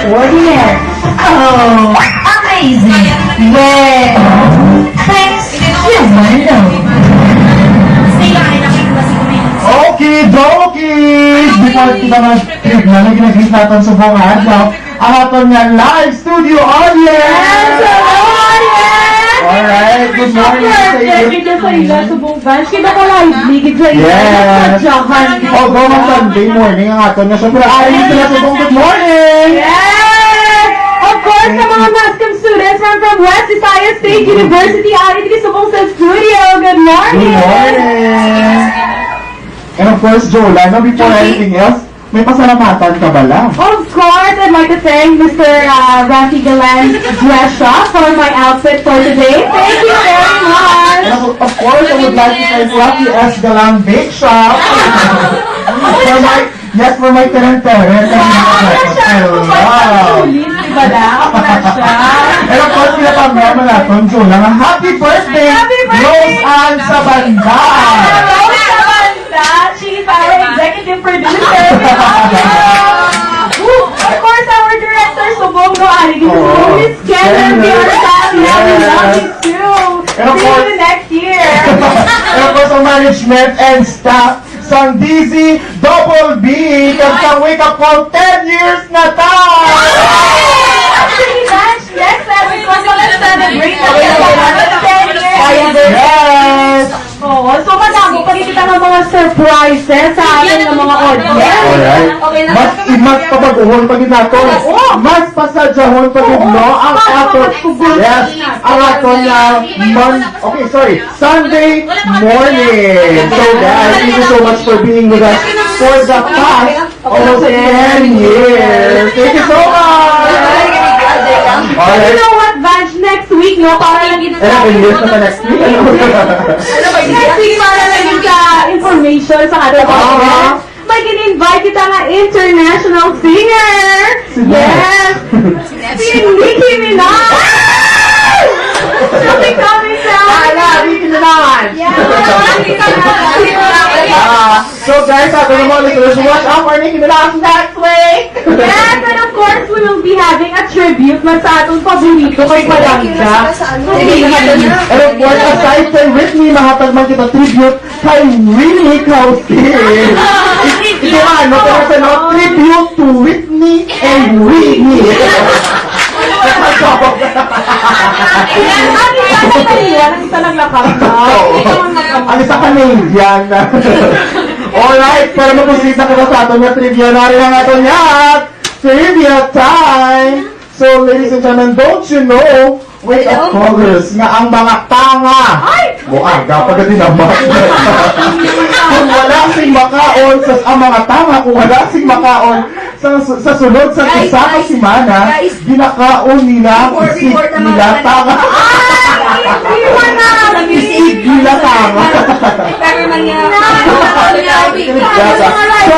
extraordinary. Oh, amazing. Well, thanks, you know. Okay, dokey! Before kita mag-trip na, nag-greet natin sa buong adlaw ang aton nga live studio audience! Alright, good morning sa iyo. Yes! Oh, go ng Sunday morning ang aton nga. Siyempre, ayun sila sa buong good morning! Yes! Of course, sa mga Mascom students from West Visayas State University, ari dito sa buong studio. Good morning! Good morning! And of course, Jola, no, before anything else, may pasalamatan ka ba lang? Of course, I'd like to thank Mr. Rafi Galan Dress Shop for my outfit for today. Thank you very much! And of course, I would like to thank Rocky S. Galang Bake Shop for my tereng-tereng. And of course, pinapamiyama natin, Jola, nga happy birthday, Rose Ann Sabanda! She's our executive producer. Of course, our director, Subongo Ali. Miss Kenneth, we are family. We love you too. See you next year. And of course, ang management and staff, sang Dizzy Double B, at sang Wake Up Call 10 years na tayo! Actually, that's next time we're going to celebrate the 10 years. Yes! Oo, so madami pa rin kita ng mga surprises sa ating ng mga audience. Alright. Mas papaguhon pag nato. Mas pasadyahon pag no ang aton. Yes, ang aton Sunday morning. So guys, thank you so much for being with us for the past almost 10 years. Thank you so much! You know what, Vange, next week, no? Para lang dito sa... years na next week? Next week, para lang dito sa information sa ating audience. May in-invite kita nga international singer! Yes! Si Nicki Minaj! She'll be coming down! Nicki Minaj! Yes! So guys, sabi ng mga listeners, watch out for Nicki Minaj next week! Yes, and of course, we will be having a tribute man sa atong paborito kay Palangga. And of course, aside kay Whitney, mahatag man kita tribute kay Winnie Kaustin. Ito ano, pero sa mga tribute to Whitney and Winnie. Ang isa Canadian. Alright, pero mapusit na kita sa aton na trivia na rin ang aton yan. Trivia time! So, ladies and gentlemen, don't you know, wait of colors nga ang mga tanga. Buaga, pagdating na kung wala sing makaon ang mga tanga, kung wala sing makaon sa sunod sa isa ka simana, ginakaon nila, isip nila tanga. Isip nila tanga. So,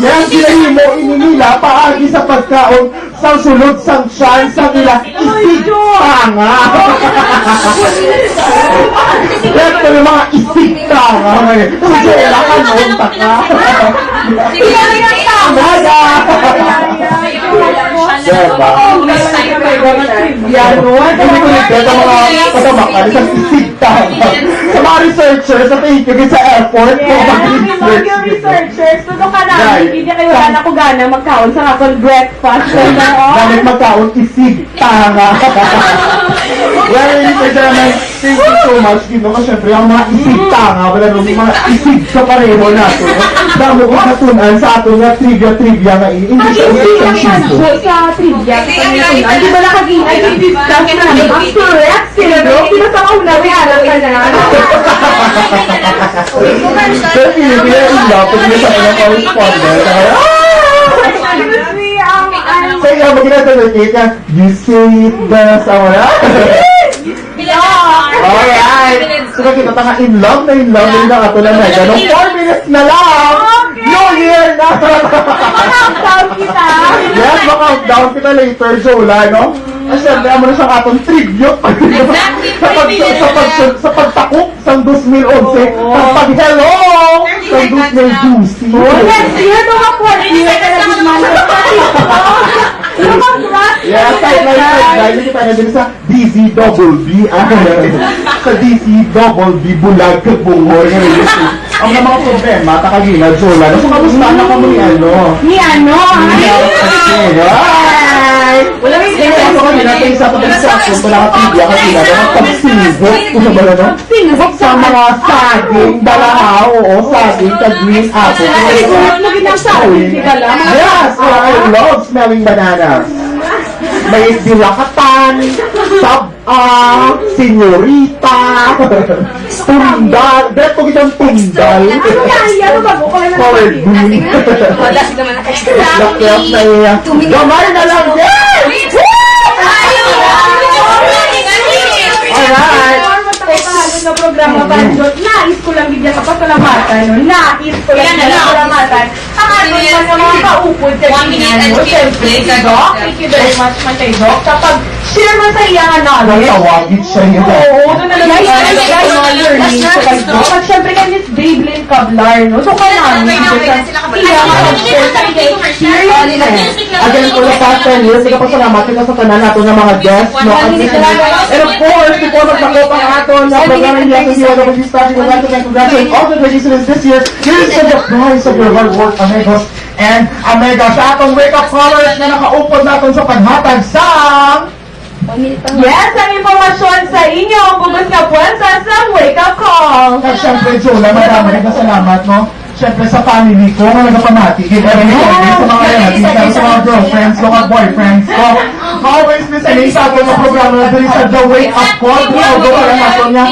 yan sinahimo inila paagi sa pagkaon sa sunod sang chance sa nila isip tanga. Yan ko yung mga isip tanga. Kasi wala ka noon taka. Diba? Yan o. Hindi ko nagdala ang mga katabakan sa isip tanga. Sa mga researchers sa Pahigagin sa airport. Mga researchers, tulong ka namin, hindi kayo wala ko gana magkaon sa kapag breakfast. Gamit magkaon isip tanga. Well, ladies and gentlemen, thank you so much. Dito ka syempre ang mga isip tanga. Wala nung mga isip sa pareho nato. Damo ko natunan sa ato nga trivia nga English Ang sa trivia, hindi ba nakaging ay discuss na namin ang correct sila, no? Sino sa kauna, may alam ka na. Pero pinipili ang lapot niya sa mga correspondent. Sa iyo, mag-inatanong ka, you see the sawana? Alright! So nakita ta nga in love na ato na na. Ganong 4 minutes na lang! New Year na! Countdown kita! Yes, maka-countdown kita later, Jola, no? Kasi siyempre, amo na siyang atong tribute sa pagtakok sa 2011, sa pag-hello sa 2012. Next year, no, 4 year ka na din man. na din sa DZBB. Sa DZBB, Bulag, Bungoy. Ang mga problema, takagina, Jola. So, kamusta na kamo ni ano? Ni ano? Hi! Wala rin sila. Ako kami natin sa pag-example, wala ka tibia kasi na pag-sinibok. Kung sa bala no? Sinubok Sa mga saging, balahaw, o saging, green apple. Lagi ng saging, di ka lang? Yes! I love smelling bananas. May dilakatan, senyorita, tundal. Dahil ko kitang tundal. Ano kaya? Ano ba? Bukala na Colored green. Wala si naman Lakyap na iya. Gamay na lang din! Alright! Sa programa Banjot, nais ko lang bigyan ka pasalamatan, no? Nais ko lang bigyan ka pasalamatan. Ang ato man ng mga kaupod sa 1 minute and siyempre, si Doc, thank you very much man kay Doc. Kapag share mo sa iya nga knowledge, Tawagin siya yun. oo, doon na lang yung learning sa kay Doc. At syempre kay Miss Dablin Cablar, no? So, kailangan mo sa iya nga mag-share sa iya experience. Again, for the past 10 years, sige pa salamat ka sa tanan nato ng mga guests, no? And of course, before magsakop ang aton na program in the SSUWG starting with congratulations all the registrants this year. Here's the prize of your hard work, amigos and amigas. Sa atong wake-up callers na nakaupod natin sa paghatag sa... Yes, ang impormasyon sa inyo, bugos nga puwansa sa wake-up call. At syempre, Jola, maraming salamat, no? Syempre sa family ko, mga nagpamati, give every morning sa mga relatives, sa mga girlfriends, sa mga boyfriends ko. Always listening sa ating mga programa na dali sa The Wake Up Call. Pinago ka lang ako niya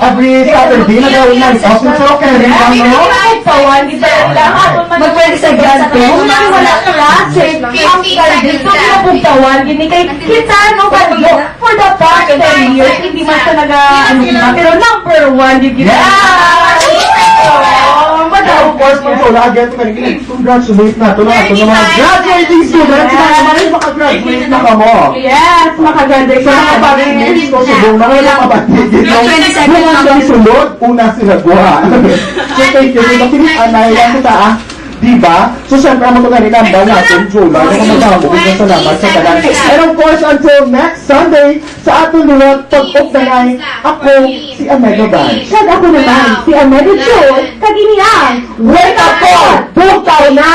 every Saturday na gawin na ito. So, okay rin lang, no? Magpawan, di ba lang aton man magpwede sa ganto. Kung wala klase, ang ganito pinapugtawan, gini kay kita, no, Banjo, for the past 10 years, hindi man sa pero number 1, di kita. Of course, Jola, again, congratulate na ito na ito ng mga graduating students na naman yung makagraduate na kamo. Yes, makagraduate Sa mga pag-ibig ko sa buong mga kapatid, yung mga sulod, una sila guha. So, thank you. Ito, pinag-anay lang kita, diba? So, syempre, ang mga rinambal natin, Jola, na mga mabuhay na salamat sa tanan. And of course, until next Sunday, sa ating luwag pag-updanay, ako, si Amega Ban. Siya ako naman, si Amelia Joy, kaginiang, wake up call, bukaw na!